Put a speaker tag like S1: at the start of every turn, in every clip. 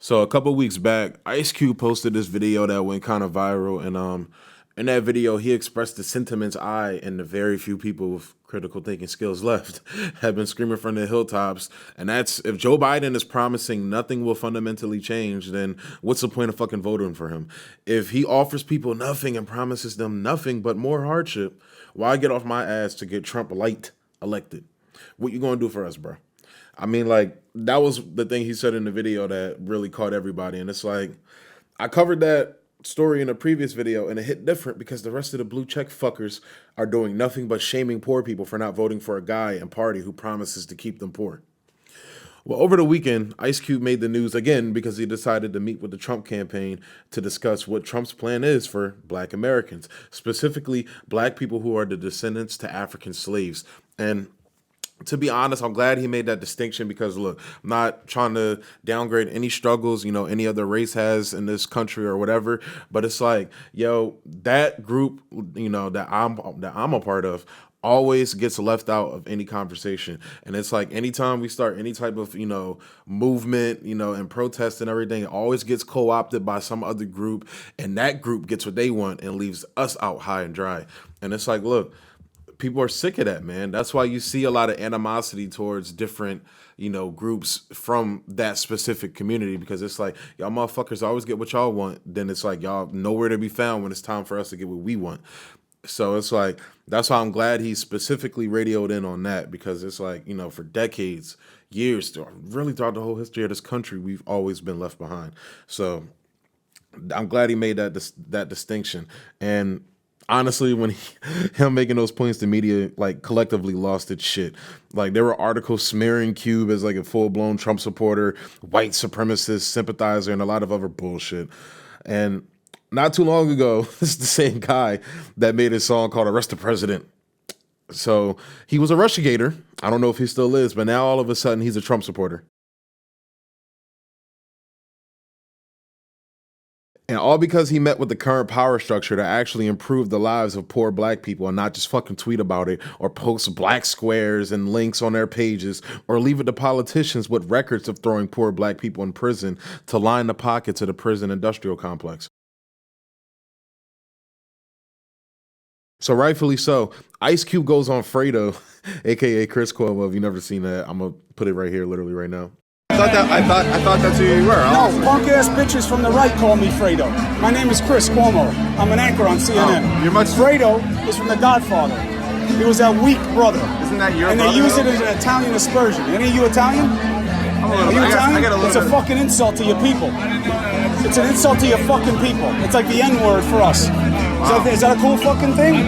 S1: So a couple weeks back, Ice Cube posted this video that went kind of viral, and in that video, he expressed the sentiments I and the very few people with critical thinking skills left have been screaming from the hilltops. And that's, if Joe Biden is promising nothing will fundamentally change, then what's the point of fucking voting for him? If he offers people nothing and promises them nothing but more hardship, why get off my ass to get Trump light elected? What you gonna do for us, bro? I mean, like, that was the thing he said in the video that really caught everybody. And it's like, I covered that story in a previous video and it hit different because the rest of the blue check fuckers are doing nothing but shaming poor people for not voting for a guy and party who promises to keep them poor. Well, over the weekend, Ice Cube made the news again because he decided to meet with the Trump campaign to discuss what Trump's plan is for Black Americans, specifically Black people who are the descendants to African slaves. And to be honest, I'm glad he made that distinction because, look, I'm not trying to downgrade any struggles, any other race has in this country or whatever, but it's like, yo, that group, that I'm a part of always gets left out of any conversation. And it's like anytime we start any type of, movement, and protest and everything, it always gets co-opted by some other group, and that group gets what they want and leaves us out high and dry. And it's like, look, people are sick of that, man. That's why you see a lot of animosity towards different, groups from that specific community, because it's like, y'all motherfuckers always get what y'all want. Then it's like, y'all nowhere to be found when it's time for us to get what we want. So it's like, that's why I'm glad he specifically radioed in on that, because it's like, for decades, years, really throughout the whole history of this country, we've always been left behind. So I'm glad he made that distinction. And honestly, when him making those points, the media like collectively lost its shit. Like, there were articles smearing Cube as like a full-blown Trump supporter, white supremacist sympathizer, and a lot of other bullshit. And not too long ago, this is the same guy that made a song called Arrest the President. So he was a Russiagator. I don't know if he still is, but now all of a sudden he's a Trump supporter. And all because he met with the current power structure to actually improve the lives of poor Black people and not just fucking tweet about it or post black squares and links on their pages or leave it to politicians with records of throwing poor Black people in prison to line the pockets of the prison industrial complex. So rightfully so, Ice Cube goes on Fredo, aka Chris Cuomo. If you've never seen that, I'm gonna put it right here, literally right now.
S2: I thought that's who you were.
S3: No, punk ass bitches from the right call me Fredo. My name is Chris Cuomo. I'm an anchor on CNN. Fredo is from The Godfather. He was that weak brother.
S2: Isn't that your
S3: and
S2: brother?
S3: And they use it as an Italian aspersion. Any of you Italian? Are you Italian? It's a fucking insult to your people. It's an insult to your fucking people. It's like the N-word for us. Wow. Is that a cool fucking thing?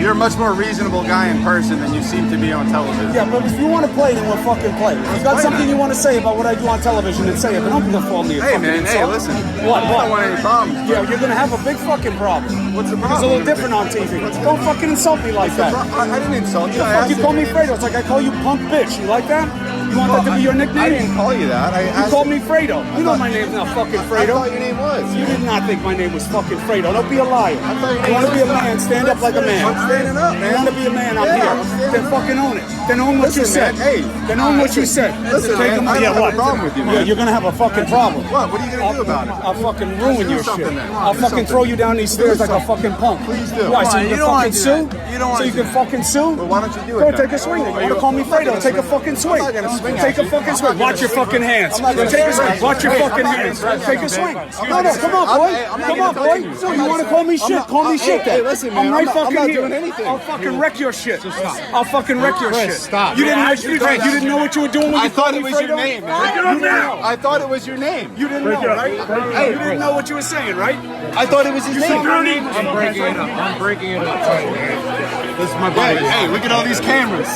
S2: You're a much more reasonable guy in person than you seem to be on television.
S3: Yeah, but if you want to play, then we'll fucking play. If you've got something you want to say about what I do on television, then say it. But don't call me a fucking insult.
S2: Hey, listen.
S3: What?
S2: I don't want any problems.
S3: Yeah, you're going to have a big fucking problem.
S2: What's the problem?
S3: It's a little different on TV. Don't fucking insult me like that.
S2: I didn't insult you.
S3: You call me Fredo. It's like I call you punk bitch. You like that? You want that to be your nickname?
S2: I didn't call you that.
S3: You called me Fredo. You know my name's not fucking Fredo.
S2: I thought your name was.
S3: You did not think my name was fucking Fredo. Don't be a liar. You want to be a man, stand up like a man.
S2: I'm standing up, man.
S3: You want to be a man, I'm here. Then fucking own it. Then own what you said.
S2: Hey.
S3: Then own what you said.
S2: Listen, man, I don't have a problem with you, man.
S3: Yeah, you're going to have a fucking problem.
S2: What? What are you going to do about it?
S3: I'll fucking ruin your shit. I'll fucking throw you down these stairs like a fucking punk.
S2: Please do.
S3: Why, so you can fucking sue?
S2: You don't want to
S3: So you can fucking sue?
S2: Well, why don't you do it?
S3: Go take a swing. You want to call me Fredo? Take a fucking swing.
S2: I'm not going to swing.
S3: Take a fucking swing. Watch your fucking hands. Take a swing. Watch your fucking hands. Take a swing. No, come on, boy. Come on, boy. So you want to call me shit? Call me shit then.
S2: Hey, listen, man.
S3: I'm right
S2: I'm not
S3: fucking
S2: doing
S3: here.
S2: anything.
S3: I'll fucking wreck your shit. I'll fucking wreck your shit.
S2: Stop.
S3: You didn't know what you were doing when
S2: I
S3: you
S2: thought
S3: called
S2: it
S3: me
S2: was your
S3: Fredo?
S2: name, man. I thought it was your name.
S3: You didn't know, right? Hey, you didn't know what you were saying, right?
S2: I thought it was his name.
S3: I'm
S4: breaking it up. I'm breaking it up. This is my body.
S2: Hey, look at all these cameras.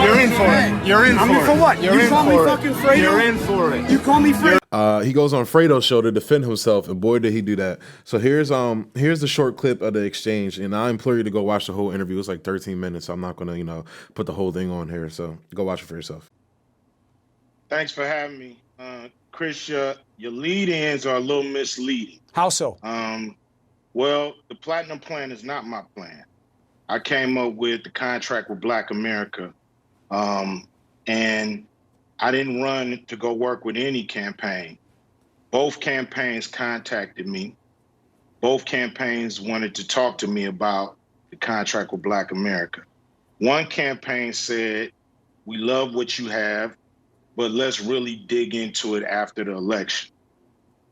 S2: You're in for it. You're in for it.
S3: I mean, for what? You call me fucking Fredo?
S2: You're in for it.
S3: You call me Fredo?
S1: He goes on Fredo's show to defend himself, and boy did he do that. So here's the short clip of the exchange, and I implore you to go watch the whole interview. It's like 13 minutes, so I'm not gonna, put the whole thing on here. So go watch it for yourself.
S5: Thanks for having me. Chris, your lead-ins are a little misleading.
S3: How so?
S5: Well, the Platinum Plan is not my plan. I came up with the contract with Black America, and I didn't run to go work with any campaign. Both campaigns contacted me. Both campaigns wanted to talk to me about the contract with Black America. One campaign said, we love what you have, but let's really dig into it after the election.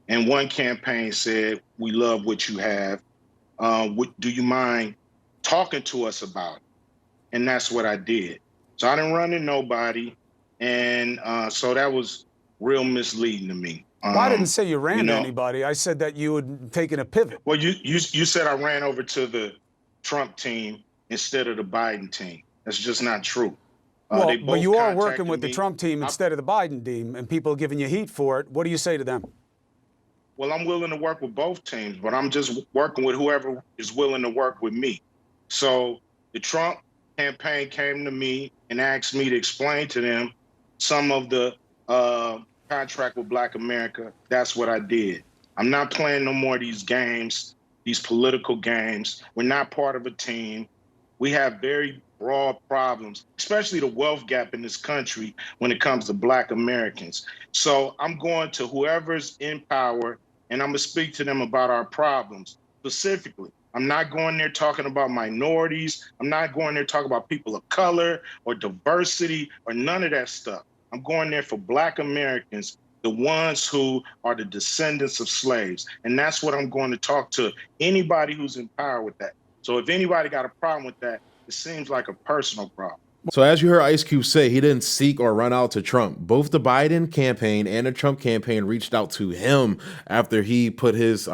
S5: And one campaign said, we love what you have. Do you mind talking to us about it? And that's what I did. So I didn't run to nobody. And so that was real misleading to me.
S3: Well, I didn't say you ran to
S5: know,
S3: anybody. I said that you had taken a pivot.
S5: Well, you said I ran over to the Trump team instead of the Biden team. That's just not true.
S3: Well, but you are working
S5: contacted
S3: with the
S5: me.
S3: Trump team instead of the Biden team, and people are giving you heat for it. What do you say to them?
S5: Well, I'm willing to work with both teams, but I'm just working with whoever is willing to work with me. So the Trump campaign came to me and asked me to explain to them some of the contract with Black America. That's what I did. I'm not playing no more of these games, these political games. We're not part of a team. We have very broad problems, especially the wealth gap in this country when it comes to Black Americans. So I'm going to whoever's in power and I'm gonna speak to them about our problems specifically. I'm not going there talking about minorities. I'm not going there talking about people of color or diversity or none of that stuff. I'm going there for Black Americans, the ones who are the descendants of slaves. And that's what I'm going to talk to anybody who's in power with that. So if anybody got a problem with that, it seems like a personal problem.
S1: So as you heard Ice Cube say, he didn't seek or run out to Trump. Both the Biden campaign and the Trump campaign reached out to him after he put his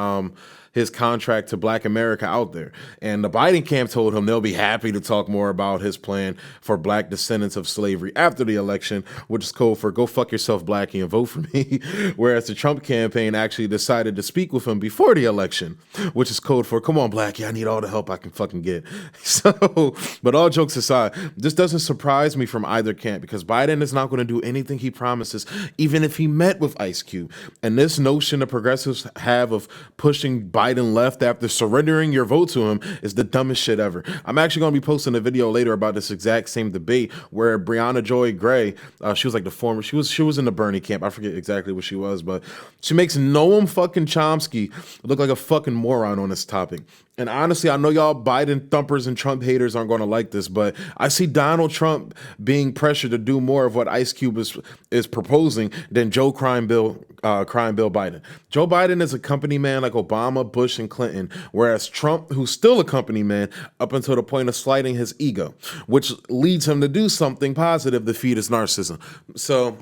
S1: contract to Black America out there. And the Biden camp told him they'll be happy to talk more about his plan for Black descendants of slavery after the election, which is code for go fuck yourself, Blackie, and vote for me. Whereas the Trump campaign actually decided to speak with him before the election, which is code for come on, Blackie, I need all the help I can fucking get. So, but all jokes aside, this doesn't surprise me from either camp because Biden is not going to do anything he promises, even if he met with Ice Cube. And this notion the progressives have of pushing Biden left after surrendering your vote to him is the dumbest shit ever. I'm actually going to be posting a video later about this exact same debate where Breonna Joy Gray, she was like the former, she was in the Bernie camp. I forget exactly what she was, but she makes Noam fucking Chomsky look like a fucking moron on this topic. And honestly, I know y'all Biden thumpers and Trump haters aren't going to like this, but I see Donald Trump being pressured to do more of what Ice Cube is proposing than Joe Crime Bill Biden. Joe Biden is a company man like Obama, Bush, and Clinton, whereas Trump, who's still a company man up until the point of slighting his ego, which leads him to do something positive to feed his narcissism. So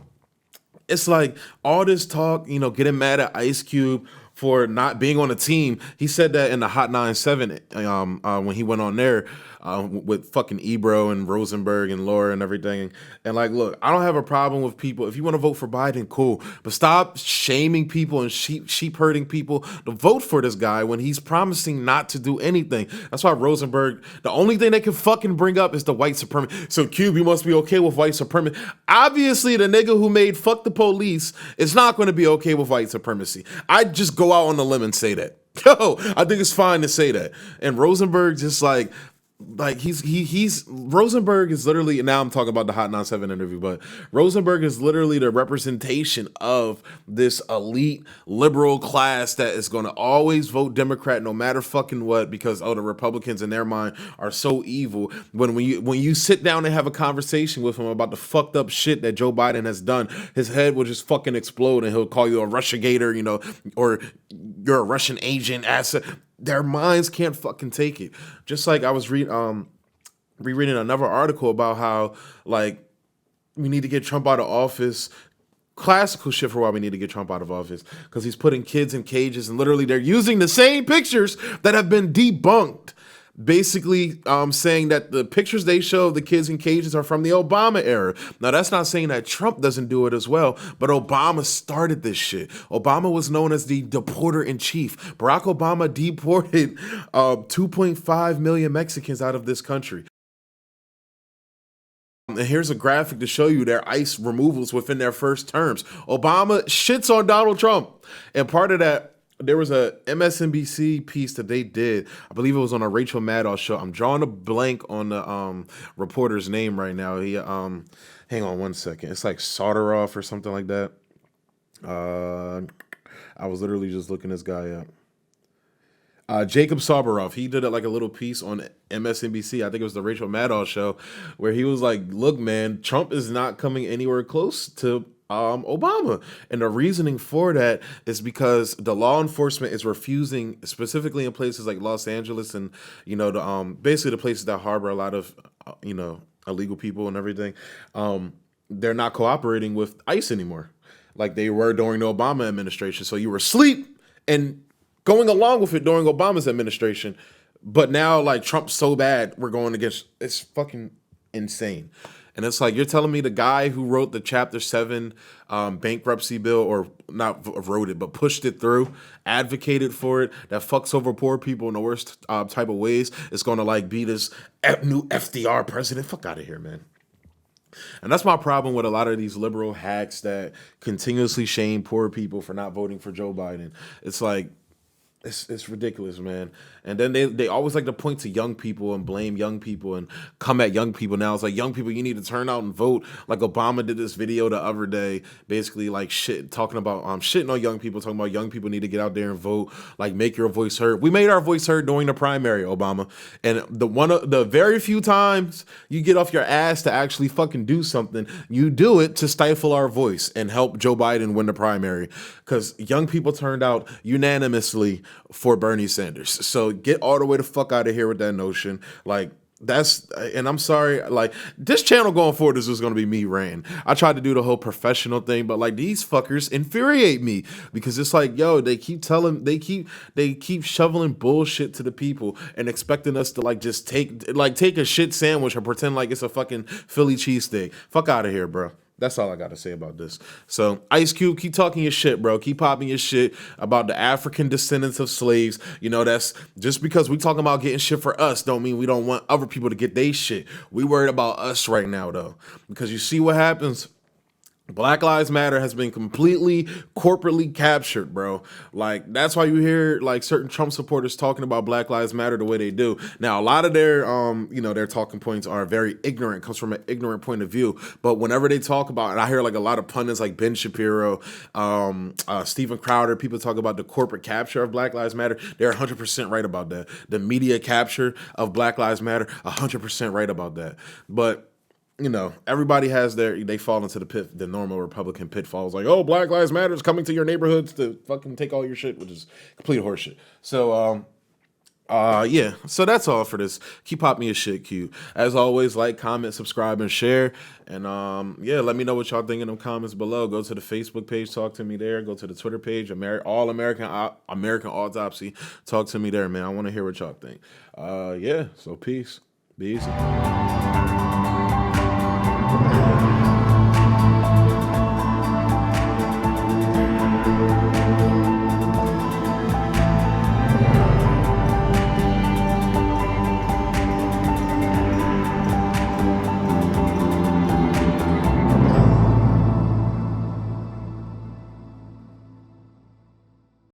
S1: it's like all this talk, getting mad at Ice Cube for not being on a team. He said that in the Hot 97 when he went on there with fucking Ebro and Rosenberg and Laura and everything. And like, look, I don't have a problem with people. If you want to vote for Biden, cool. But stop shaming people and sheep herding people to vote for this guy when he's promising not to do anything. That's why Rosenberg, the only thing they can fucking bring up is the white supremacy. So Cube, you must be okay with white supremacy. Obviously, the nigga who made fuck the police is not going to be okay with white supremacy. I'd just go out on the limb and say that. Yo, I think it's fine to say that. And Rosenberg just like he's Rosenberg is literally, and now I'm talking about the Hot 97 interview, but Rosenberg is literally the representation of this elite liberal class that is going to always vote Democrat no matter fucking what, because the Republicans in their mind are so evil. When you sit down and have a conversation with him about the fucked up shit that Joe Biden has done, his head will just fucking explode and he'll call you a Russiagator, or you're a Russian agent asset. Their minds can't fucking take it. Just like I was rereading another article about how like we need to get Trump out of office. Classical shit for why we need to get Trump out of office, because he's putting kids in cages and literally they're using the same pictures that have been debunked. Basically saying that the pictures they show of the kids in cages are from the Obama era. Now, that's not saying that Trump doesn't do it as well, but Obama started this shit. Obama was known as the deporter-in-chief. Barack Obama deported 2.5 million Mexicans out of this country. And here's a graphic to show you their ICE removals within their first terms. Obama shits on Donald Trump. And part of that there was a MSNBC piece that they did. I believe it was on a Rachel Maddow show. I'm drawing a blank on the reporter's name right now. He hang on one second. It's like Soderoff or something like that. I was literally just looking this guy up. Jacob Soberoff, he did like a little piece on MSNBC. I think it was the Rachel Maddow show, where he was like, "Look, man, Trump is not coming anywhere close to Obama," and the reasoning for that is because the law enforcement is refusing, specifically in places like Los Angeles and the basically the places that harbor a lot of illegal people and everything. They're not cooperating with ICE anymore, like they were during the Obama administration. So you were asleep and going along with it during Obama's administration, but now like Trump's so bad, we're going against. It's fucking insane. And it's like, you're telling me the guy who wrote the Chapter 7 bankruptcy bill, or not wrote it, but pushed it through, advocated for it, that fucks over poor people in the worst type of ways, is going to like be this new FDR president? Fuck out of here, man. And that's my problem with a lot of these liberal hacks that continuously shame poor people for not voting for Joe Biden. It's like, it's ridiculous, man. And then they always like to point to young people and blame young people and come at young people. Now it's like, young people, you need to turn out and vote. Like Obama did this video the other day, basically like talking about shitting on young people, talking about young people need to get out there and vote, like make your voice heard. We made our voice heard during the primary, Obama. And the very few times you get off your ass to actually fucking do something, you do it to stifle our voice and help Joe Biden win the primary. Because young people turned out unanimously for Bernie Sanders. So get all the way the fuck out of here with that notion. Like, and I'm sorry, like, this channel going forward is just going to be me ranting. I tried to do the whole professional thing, but like, these fuckers infuriate me, because it's like, yo, they keep shoveling bullshit to the people and expecting us to like just take a shit sandwich and pretend like it's a fucking Philly cheesesteak. Fuck out of here, bro. That's all I got to say about this. So, Ice Cube, keep talking your shit, bro. Keep popping your shit about the African descendants of slaves. That's just because we talking about getting shit for us don't mean we don't want other people to get their shit. We worried about us right now, though. Because you see what happens. Black Lives Matter has been completely corporately captured, bro. Like, that's why you hear like certain Trump supporters talking about Black Lives Matter the way they do. Now, a lot of their their talking points are very ignorant, comes from an ignorant point of view. But whenever they talk about, and I hear like a lot of pundits like Ben Shapiro, Steven Crowder, people talk about the corporate capture of Black Lives Matter, they're 100% right about that. The media capture of Black Lives Matter, 100% right about that. But everybody has they fall into the normal Republican pitfalls, like, oh, Black Lives Matter is coming to your neighborhoods to fucking take all your shit, which is complete horseshit. So, yeah, so that's all for this. Keep popping your shit, Q. As always, like, comment, subscribe, and share. And, yeah, let me know what y'all think in the comments below. Go to the Facebook page, talk to me there. Go to the Twitter page, All American Autopsy. Talk to me there, man. I want to hear what y'all think. Yeah, so peace. Be easy.